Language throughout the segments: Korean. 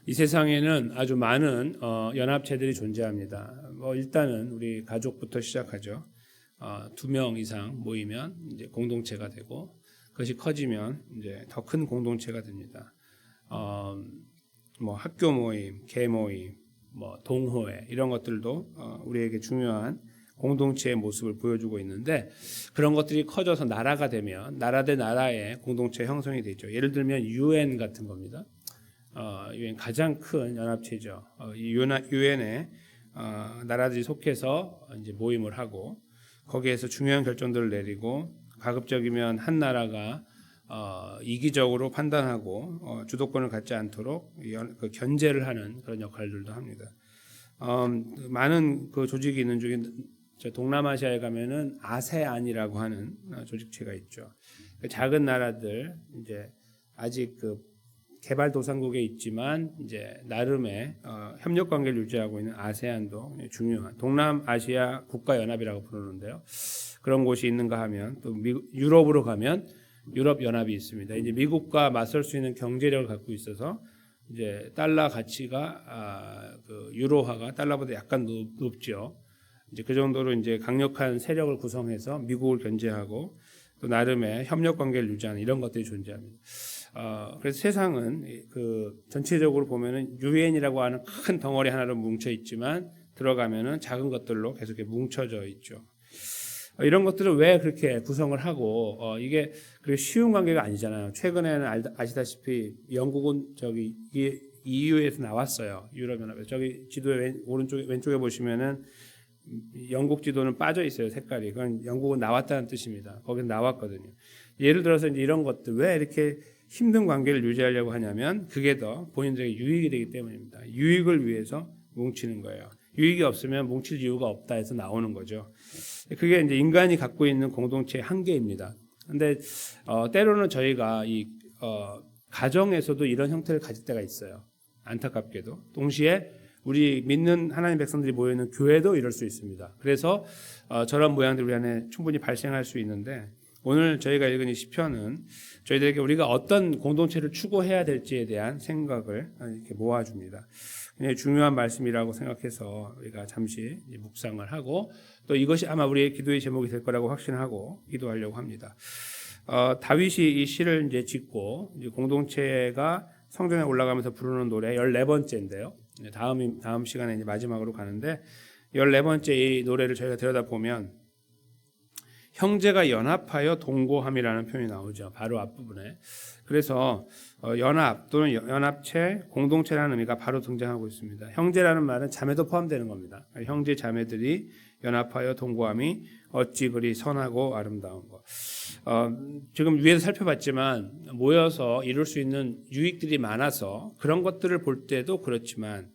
이 세상에는 아주 많은 연합체들이 존재합니다. 일단은 우리 가족부터 시작하죠. 2명 이상 모이면 이제 공동체가 되고, 그것이 커지면 이제 더 큰 공동체가 됩니다. 학교 모임, 개 모임, 동호회 이런 것들도 우리에게 중요한 공동체의 모습을 보여주고 있는데, 그런 것들이 커져서 나라가 되면 나라 대 나라의 공동체 형성이 되죠. 예를 들면 UN 같은 겁니다. UN 가장 큰 연합체죠. 이 UN에 나라들이 속해서 이제 모임을 하고, 거기에서 중요한 결정들을 내리고, 가급적이면 한 나라가 이기적으로 판단하고 주도권을 갖지 않도록 견제를 하는 그런 역할들도 합니다. 많은 그 조직이 있는 중에 동남아시아에 가면은 아세안이라고 하는 조직체가 있죠. 작은 나라들, 이제 아직 개발도상국에 있지만 이제 나름의 협력 관계를 유지하고 있는 아세안도 중요한 동남아시아 국가연합이라고 부르는데요. 그런 곳이 있는가 하면 또 유럽으로 가면 유럽연합이 있습니다. 이제 미국과 맞설 수 있는 경제력을 갖고 있어서 이제 달러 가치가 유로화가 달러보다 약간 높죠. 이제 그 정도로 이제 강력한 세력을 구성해서 미국을 견제하고 또 나름의 협력 관계를 유지하는 이런 것들이 존재합니다. 그래서 세상은 전체적으로 보면은 유엔이라고 하는 큰 덩어리 하나로 뭉쳐 있지만 들어가면은 작은 것들로 계속 뭉쳐져 있죠. 이런 것들을 왜 그렇게 구성을 하고 이게 그렇게 쉬운 관계가 아니잖아요. 최근에는 아시다시피 영국은 EU에서 나왔어요. 유럽연합에서. 저기 지도에 왼쪽에 보시면은 영국 지도는 빠져 있어요. 색깔이. 그건 영국은 나왔다는 뜻입니다. 거긴 나왔거든요. 예를 들어서 이제 이런 것들 왜 이렇게 힘든 관계를 유지하려고 하냐면 그게 더 본인들에게 유익이 되기 때문입니다. 유익을 위해서 뭉치는 거예요. 유익이 없으면 뭉칠 이유가 없다 해서 나오는 거죠. 그게 이제 인간이 갖고 있는 공동체의 한계입니다. 근데 때로는 저희가 가정에서도 이런 형태를 가질 때가 있어요. 안타깝게도. 동시에 우리 믿는 하나님 백성들이 모여있는 교회도 이럴 수 있습니다. 그래서 저런 모양들이 우리 안에 충분히 발생할 수 있는데, 오늘 저희가 읽은 이 시편은 저희들에게 우리가 어떤 공동체를 추구해야 될지에 대한 생각을 이렇게 모아줍니다. 굉장히 중요한 말씀이라고 생각해서 우리가 잠시 묵상을 하고, 또 이것이 아마 우리의 기도의 제목이 될 거라고 확신하고 기도하려고 합니다. 다윗이 이 시를 이제 짓고 이제 공동체가 성전에 올라가면서 부르는 노래 14번째인데요. 다음 시간에 이제 마지막으로 가는데 14번째 이 노래를 저희가 들여다보면 형제가 연합하여 동거함이라는 표현이 나오죠. 바로 앞부분에. 그래서 연합 또는 연합체, 공동체라는 의미가 바로 등장하고 있습니다. 형제라는 말은 자매도 포함되는 겁니다. 형제 자매들이 연합하여 동거함이 어찌 그리 선하고 아름다운 것. 지금 위에서 살펴봤지만 모여서 이룰 수 있는 유익들이 많아서 그런 것들을 볼 때도 그렇지만,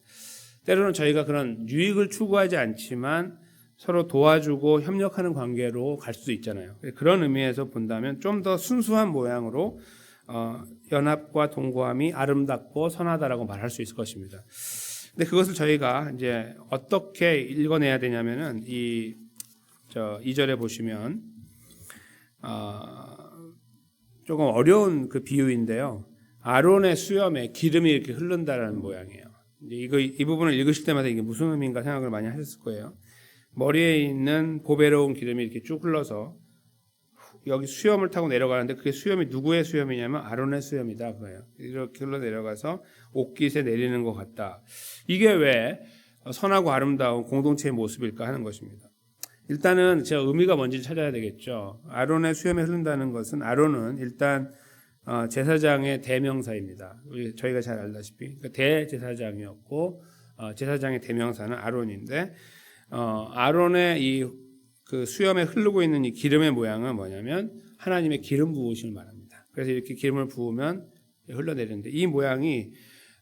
때로는 저희가 그런 유익을 추구하지 않지만 서로 도와주고 협력하는 관계로 갈 수도 있잖아요. 그런 의미에서 본다면 좀 더 순수한 모양으로 연합과 동거함이 아름답고 선하다라고 말할 수 있을 것입니다. 근데 그것을 저희가 이제 어떻게 읽어내야 되냐면은 2절에 보시면 조금 어려운 그 비유인데요. 아론의 수염에 기름이 이렇게 흐른다라는 모양이에요. 이 부분을 읽으실 때마다 이게 무슨 의미인가 생각을 많이 하셨을 거예요. 머리에 있는 보배로운 기름이 이렇게 쭉 흘러서 여기 수염을 타고 내려가는데, 그게 수염이 누구의 수염이냐면 아론의 수염이다 그거예요. 이렇게 흘러 내려가서 옷깃에 내리는 것 같다. 이게 왜 선하고 아름다운 공동체의 모습일까 하는 것입니다. 일단은 제가 의미가 뭔지 찾아야 되겠죠. 아론의 수염에 흐른다는 것은, 아론은 일단 제사장의 대명사입니다. 저희가 잘 알다시피 대제사장이었고, 제사장의 대명사는 아론인데, 아론의 그 수염에 흐르고 있는 이 기름의 모양은 뭐냐면 하나님의 기름 부으심을 말합니다. 그래서 이렇게 기름을 부으면 흘러내리는데, 이 모양이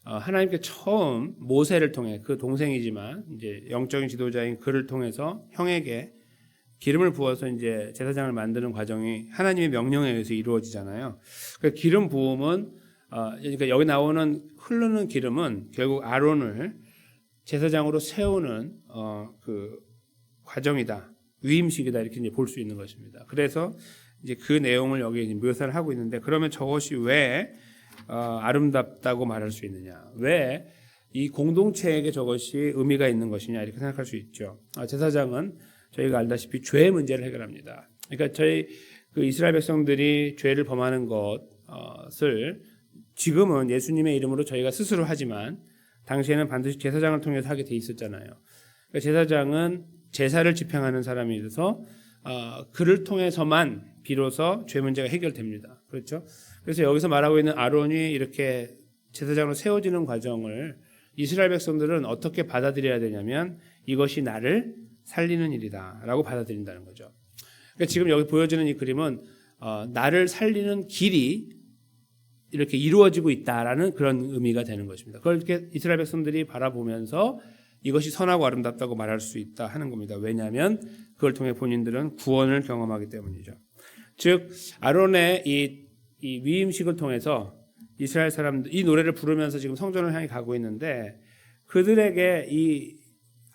하나님께 처음 모세를 통해, 그 동생이지만 이제 영적인 지도자인 그를 통해서 형에게 기름을 부어서 이제 제사장을 만드는 과정이 하나님의 명령에 의해서 이루어지잖아요. 그 기름 부음은 그러니까 여기 나오는 흐르는 기름은 결국 아론을 제사장으로 세우는 그 과정이다, 위임식이다, 이렇게 이제 볼 수 있는 것입니다. 그래서 이제 그 내용을 여기 묘사를 하고 있는데, 그러면 저것이 왜 아름답다고 말할 수 있느냐? 왜 이 공동체에게 저것이 의미가 있는 것이냐 이렇게 생각할 수 있죠. 제사장은 저희가 알다시피 죄의 문제를 해결합니다. 그러니까 저희 그 이스라엘 백성들이 죄를 범하는 것을 지금은 예수님의 이름으로 저희가 스스로 하지만 당시에는 반드시 제사장을 통해서 하게 돼 있었잖아요. 그러니까 제사장은 제사를 집행하는 사람이라서 그를 통해서만 비로소 죄 문제가 해결됩니다. 그렇죠? 그래서 여기서 말하고 있는 아론이 이렇게 제사장으로 세워지는 과정을 이스라엘 백성들은 어떻게 받아들여야 되냐면 이것이 나를 살리는 일이다라고 받아들인다는 거죠. 그러니까 지금 여기 보여지는 이 그림은 나를 살리는 길이 이렇게 이루어지고 있다라는 그런 의미가 되는 것입니다. 그걸 이렇게 이스라엘 백성들이 바라보면서 이것이 선하고 아름답다고 말할 수 있다 하는 겁니다. 왜냐하면 그걸 통해 본인들은 구원을 경험하기 때문이죠. 즉 아론의 이 위임식을 통해서 이스라엘 사람들 이 노래를 부르면서 지금 성전을 향해 가고 있는데 그들에게 이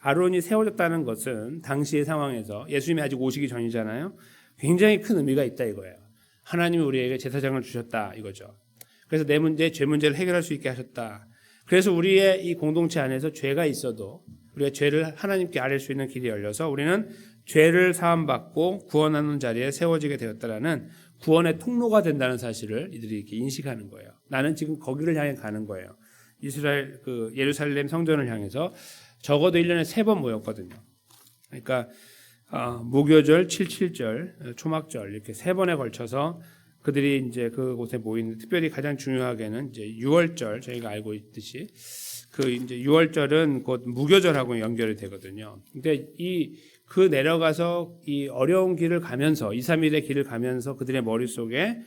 아론이 세워졌다는 것은 당시의 상황에서 예수님이 아직 오시기 전이잖아요. 굉장히 큰 의미가 있다 이거예요. 하나님이 우리에게 제사장을 주셨다 이거죠. 그래서 내 문제, 죄 문제를 해결할 수 있게 하셨다. 그래서 우리의 이 공동체 안에서 죄가 있어도 우리가 죄를 하나님께 아뢰 수 있는 길이 열려서 우리는 죄를 사함받고 구원하는 자리에 세워지게 되었다라는 구원의 통로가 된다는 사실을 이들이 이렇게 인식하는 거예요. 나는 지금 거기를 향해 가는 거예요. 이스라엘 그 예루살렘 성전을 향해서 적어도 1년에 3번 모였거든요. 그러니까 무교절, 77절, 초막절 이렇게 3번에 걸쳐서 그들이 이제 그곳에 모이는 특별히 가장 중요하게는 이제 6월절 저희가 알고 있듯이 그 이제 6월절은 곧 무교절하고 연결이 되거든요. 근데 그 내려가서 이 어려운 길을 가면서 2, 3일의 길을 가면서 그들의 머릿속에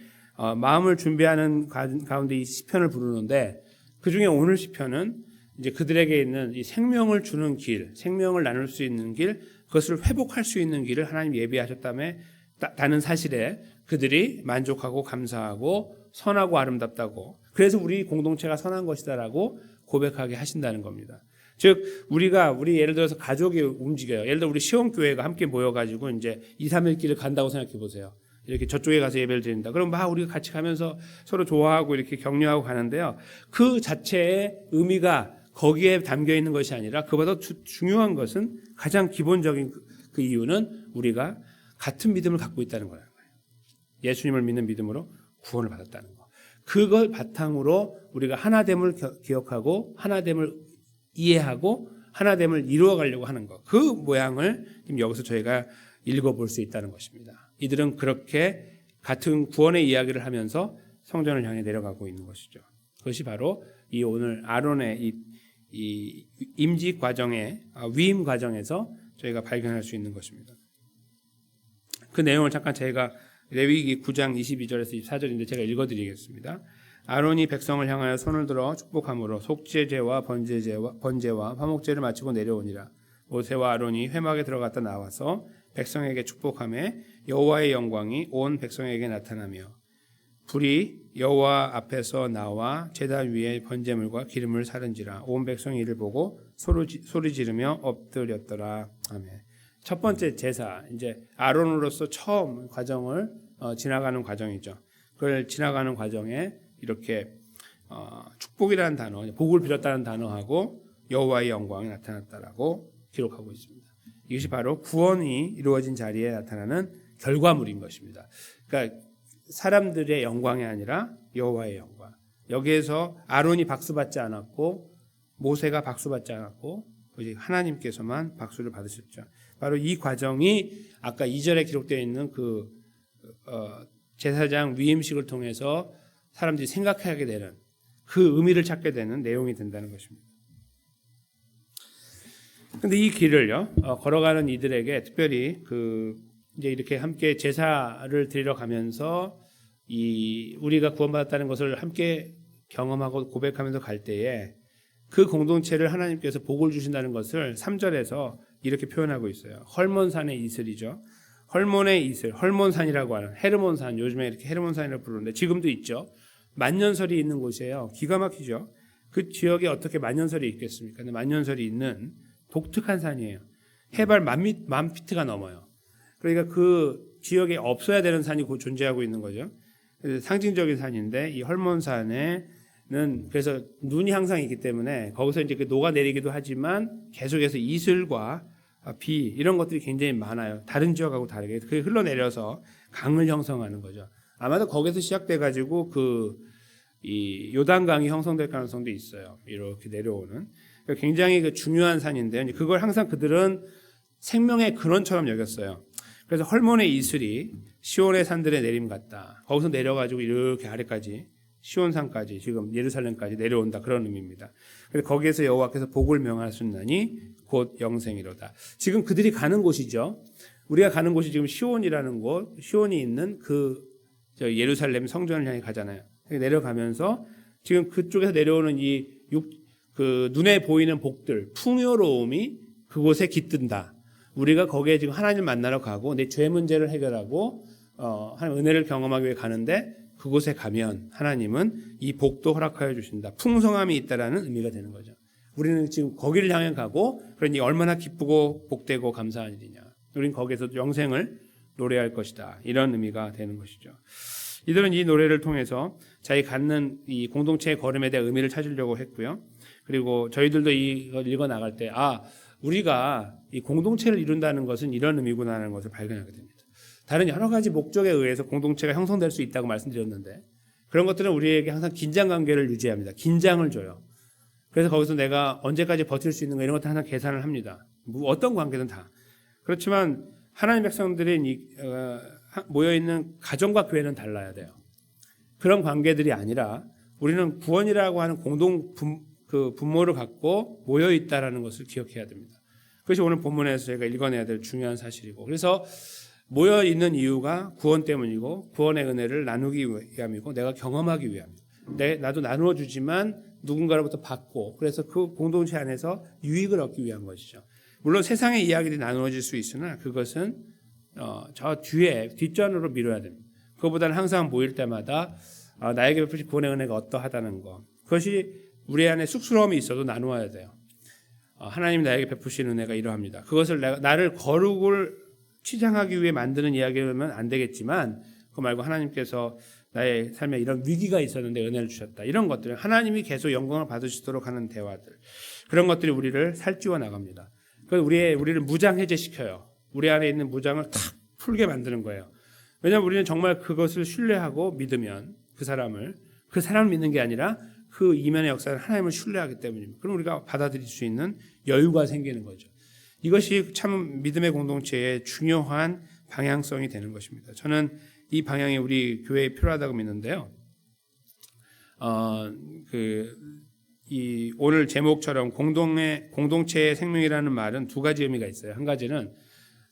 마음을 준비하는 가운데 이 시편을 부르는데 그중에 오늘 시편은 이제 그들에게 있는 이 생명을 주는 길, 생명을 나눌 수 있는 길, 그것을 회복할 수 있는 길을 하나님 예비하셨다는 사실에 그들이 만족하고 감사하고 선하고 아름답다고 그래서 우리 공동체가 선한 것이다라고 고백하게 하신다는 겁니다. 즉 우리 예를 들어서 가족이 움직여요. 예를 들어 우리 시온교회가 함께 모여가지고 이제 2, 3일 길을 간다고 생각해 보세요. 이렇게 저쪽에 가서 예배를 드린다. 그럼 막 우리가 같이 가면서 서로 좋아하고 이렇게 격려하고 가는데요. 그 자체의 의미가 거기에 담겨 있는 것이 아니라 그보다 중요한 것은 가장 기본적인 그 이유는 우리가 같은 믿음을 갖고 있다는 거예요. 예수님을 믿는 믿음으로 구원을 받았다는 거. 그걸 바탕으로 우리가 하나됨을 기억하고 하나됨을 이해하고 하나됨을 이루어가려고 하는 것. 그 모양을 지금 여기서 저희가 읽어볼 수 있다는 것입니다. 이들은 그렇게 같은 구원의 이야기를 하면서 성전을 향해 내려가고 있는 것이죠. 그것이 바로 이 오늘 아론의 이 임직 과정의 위임 과정에서 저희가 발견할 수 있는 것입니다. 그 내용을 잠깐 제가 레위기 9장 22절에서 24절인데 제가 읽어드리겠습니다. 아론이 백성을 향하여 손을 들어 축복함으로 속죄제와 번제와 화목제를 마치고 내려오니라. 모세와 아론이 회막에 들어갔다 나와서 백성에게 축복하매 여호와의 영광이 온 백성에게 나타나며 불이 여호와 앞에서 나와 제단 위에 번제물과 기름을 사른지라. 온 백성이 이를 보고 소리 지르며 엎드렸더라. 아멘. 첫 번째 제사, 이제 아론으로서 처음 과정을 지나가는 과정이죠. 그걸 지나가는 과정에 이렇게 축복이라는 단어, 복을 빌었다는 단어하고 여호와의 영광이 나타났다라고 기록하고 있습니다. 이것이 바로 구원이 이루어진 자리에 나타나는 결과물인 것입니다. 그러니까 사람들의 영광이 아니라 여호와의 영광. 여기에서 아론이 박수받지 않았고 모세가 박수받지 않았고 하나님께서만 박수를 받으셨죠. 바로 이 과정이 아까 2절에 기록되어 있는 그 제사장 위임식을 통해서 사람들이 생각하게 되는 그 의미를 찾게 되는 내용이 된다는 것입니다. 그런데 이 길을요 걸어가는 이들에게 특별히 이제 이렇게 함께 제사를 드리러 가면서 우리가 구원받았다는 것을 함께 경험하고 고백하면서 갈 때에 그 공동체를 하나님께서 복을 주신다는 것을 3절에서 이렇게 표현하고 있어요. 헐몬산의 이슬이죠. 헐몬의 이슬, 헐몬산이라고 하는 헤르몬산, 요즘에 이렇게 헤르몬산이라고 부르는데 지금도 있죠. 만년설이 있는 곳이에요. 기가 막히죠. 그 지역에 어떻게 만년설이 있겠습니까? 근데 만년설이 있는 독특한 산이에요. 해발 10,000피트가 넘어요. 그러니까 그 지역에 없어야 되는 산이 곧 존재하고 있는 거죠. 상징적인 산인데 이 헐몬산에는 그래서 눈이 항상 있기 때문에 거기서 이제 그 녹아내리기도 하지만 계속해서 이슬과 비 이런 것들이 굉장히 많아요. 다른 지역하고 다르게 그게 흘러내려서 강을 형성하는 거죠. 아마도 거기서 시작돼 가지고 이 요단강이 형성될 가능성도 있어요. 이렇게 내려오는 그러니까 굉장히 그 중요한 산인데요. 그걸 항상 그들은 생명의 근원처럼 여겼어요. 그래서 헐몬의 이슬이 시온의 산들의 내림 같다. 거기서 내려가지고 이렇게 아래까지 시온산까지 지금 예루살렘까지 내려온다 그런 의미입니다. 그래서 거기에서 여호와께서 복을 명하셨나니 곧 영생이로다. 지금 그들이 가는 곳이죠. 우리가 가는 곳이 지금 시온이라는 곳, 시온이 있는 예루살렘 성전을 향해 가잖아요. 내려가면서 지금 그쪽에서 내려오는 그 눈에 보이는 복들, 풍요로움이 그곳에 깃든다. 우리가 거기에 지금 하나님 만나러 가고 내 죄 문제를 해결하고 하나님 은혜를 경험하기 위해 가는데 그곳에 가면 하나님은 이 복도 허락하여 주신다. 풍성함이 있다라는 의미가 되는 거죠. 우리는 지금 거기를 향해 가고 그러니 얼마나 기쁘고 복되고 감사한 일이냐. 우리는 거기에서 영생을 노래할 것이다. 이런 의미가 되는 것이죠. 이들은 이 노래를 통해서 자기 갖는 이 공동체의 걸음에 대한 의미를 찾으려고 했고요. 그리고 저희들도 이걸 읽어 나갈 때 우리가 이 공동체를 이룬다는 것은 이런 의미구나 하는 것을 발견하게 됩니다. 다른 여러 가지 목적에 의해서 공동체가 형성될 수 있다고 말씀드렸는데 그런 것들은 우리에게 항상 긴장 관계를 유지합니다. 긴장을 줘요. 그래서 거기서 내가 언제까지 버틸 수 있는가 이런 것들 항상 계산을 합니다. 어떤 관계든 다. 그렇지만 하나님 백성들이 모여있는 가정과 교회는 달라야 돼요. 그런 관계들이 아니라 우리는 구원이라고 하는 분모를 갖고 모여있다라는 것을 기억해야 됩니다. 그것이 오늘 본문에서 저희가 읽어내야 될 중요한 사실이고 그래서 모여있는 이유가 구원 때문이고 구원의 은혜를 나누기 위함이고 내가 경험하기 위함입니다. 나도 나누어 주지만 누군가로부터 받고 그래서 그 공동체 안에서 유익을 얻기 위한 것이죠. 물론 세상의 이야기들이 나누어질 수 있으나 그것은 저 뒷전으로 미뤄야 됩니다. 그것보다는 항상 모일 때마다 나에게 베푸신 구원의 은혜가 어떠하다는 것 그것이 우리 안에 쑥스러움이 있어도 나누어야 돼요. 하나님이 나에게 베푸신 은혜가 이러합니다. 그것을 나를 거룩을 치장하기 위해 만드는 이야기라면 안 되겠지만 그거 말고 하나님께서 나의 삶에 이런 위기가 있었는데 은혜를 주셨다. 이런 것들 하나님이 계속 영광을 받으시도록 하는 대화들 그런 것들이 우리를 살찌워 나갑니다. 우리를 무장해제시켜요. 우리 안에 있는 무장을 탁 풀게 만드는 거예요. 왜냐하면 우리는 정말 그것을 신뢰하고 믿으면 그 사람을 믿는 게 아니라 그 이면의 역사는 하나님을 신뢰하기 때문입니다. 그럼 우리가 받아들일 수 있는 여유가 생기는 거죠. 이것이 참 믿음의 공동체의 중요한 방향성이 되는 것입니다. 저는 이 방향이 우리 교회에 필요하다고 믿는데요. 오늘 제목처럼 공동체의 생명이라는 말은 두 가지 의미가 있어요. 한 가지는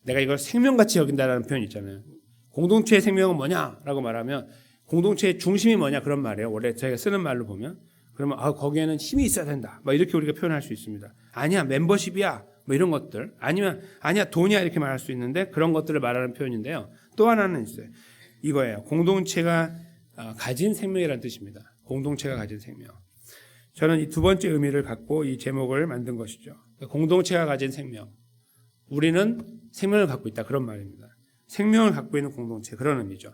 내가 이걸 생명같이 여긴다라는 표현이 있잖아요. 공동체의 생명은 뭐냐라고 말하면 공동체의 중심이 뭐냐 그런 말이에요. 원래 저희가 쓰는 말로 보면 그러면 거기에는 힘이 있어야 된다. 이렇게 우리가 표현할 수 있습니다. 아니야 멤버십이야. 이런 것들 아니야 돈이야 이렇게 말할 수 있는데 그런 것들을 말하는 표현인데요. 또 하나는 있어요. 이거예요. 공동체가 가진 생명이라는 뜻입니다. 공동체가 가진 생명. 저는 이 두 번째 의미를 갖고 이 제목을 만든 것이죠. 공동체가 가진 생명. 우리는 생명을 갖고 있다 그런 말입니다. 생명을 갖고 있는 공동체 그런 의미죠.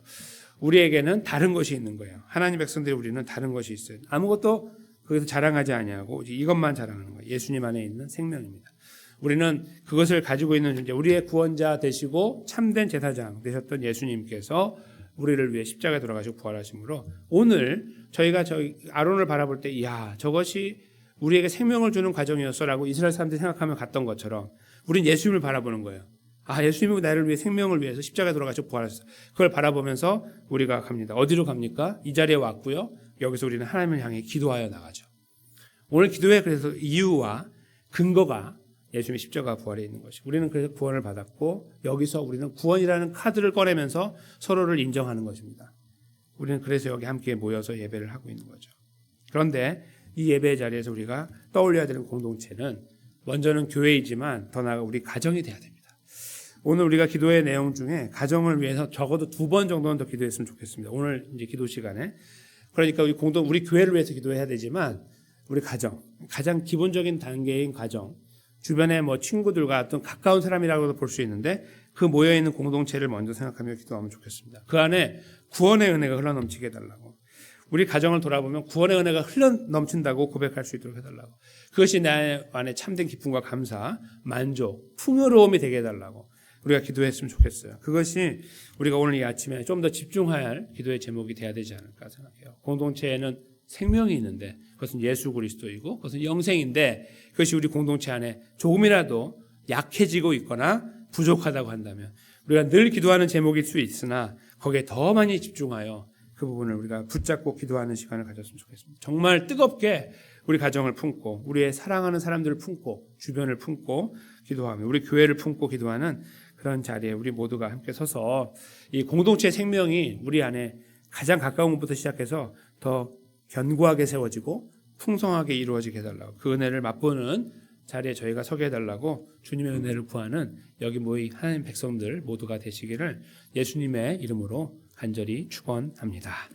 우리에게는 다른 것이 있는 거예요. 하나님 백성들이 우리는 다른 것이 있어요. 아무것도 거기서 자랑하지 아니하고 이것만 자랑하는 거예요. 예수님 안에 있는 생명입니다. 우리는 그것을 가지고 있는 존재, 우리의 구원자 되시고 참된 제사장 되셨던 예수님께서 우리를 위해 십자가에 돌아가시고 부활하심으로 오늘 저희가 아론을 바라볼 때 저것이 우리에게 생명을 주는 과정이었어라고 이스라엘 사람들이 생각하면 갔던 것처럼 우린 예수님을 바라보는 거예요. 예수님이 나를 위해 생명을 위해서 십자가에 돌아가시고 부활하셨어요. 그걸 바라보면서 우리가 갑니다. 어디로 갑니까? 이 자리에 왔고요. 여기서 우리는 하나님을 향해 기도하여 나가죠. 오늘 기도의 그래서 이유와 근거가 예수님의 십자가 부활에 있는 것이. 우리는 그래서 구원을 받았고 여기서 우리는 구원이라는 카드를 꺼내면서 서로를 인정하는 것입니다. 우리는 그래서 여기 함께 모여서 예배를 하고 있는 거죠. 그런데 이 예배의 자리에서 우리가 떠올려야 되는 공동체는 먼저는 교회이지만 더 나아가 우리 가정이 돼야 됩니다. 오늘 우리가 기도의 내용 중에 가정을 위해서 적어도 2번 정도는 더 기도했으면 좋겠습니다. 오늘 이제 기도 시간에. 그러니까 우리 교회를 위해서 기도해야 되지만 우리 가장 기본적인 단계인 가정, 주변에 친구들과 어떤 가까운 사람이라고도 볼 수 있는데 그 모여있는 공동체를 먼저 생각하며 기도하면 좋겠습니다. 그 안에 구원의 은혜가 흘러넘치게 해달라고. 우리 가정을 돌아보면 구원의 은혜가 흘러넘친다고 고백할 수 있도록 해달라고. 그것이 내 안에 참된 기쁨과 감사, 만족, 풍요로움이 되게 해달라고 우리가 기도했으면 좋겠어요. 그것이 우리가 오늘 이 아침에 좀 더 집중해야 할 기도의 제목이 돼야 되지 않을까 생각해요. 공동체에는 생명이 있는데 그것은 예수 그리스도이고 그것은 영생인데 그것이 우리 공동체 안에 조금이라도 약해지고 있거나 부족하다고 한다면 우리가 늘 기도하는 제목일 수 있으나 거기에 더 많이 집중하여 그 부분을 우리가 붙잡고 기도하는 시간을 가졌으면 좋겠습니다. 정말 뜨겁게 우리 가정을 품고 우리의 사랑하는 사람들을 품고 주변을 품고 기도하며 우리 교회를 품고 기도하는 그런 자리에 우리 모두가 함께 서서 이 공동체 생명이 우리 안에 가장 가까운 것부터 시작해서 더 견고하게 세워지고 풍성하게 이루어지게 해달라고 그 은혜를 맛보는 자리에 저희가 서게 해달라고 주님의 은혜를 구하는 여기 모인 하나님 백성들 모두가 되시기를 예수님의 이름으로 간절히 축원합니다.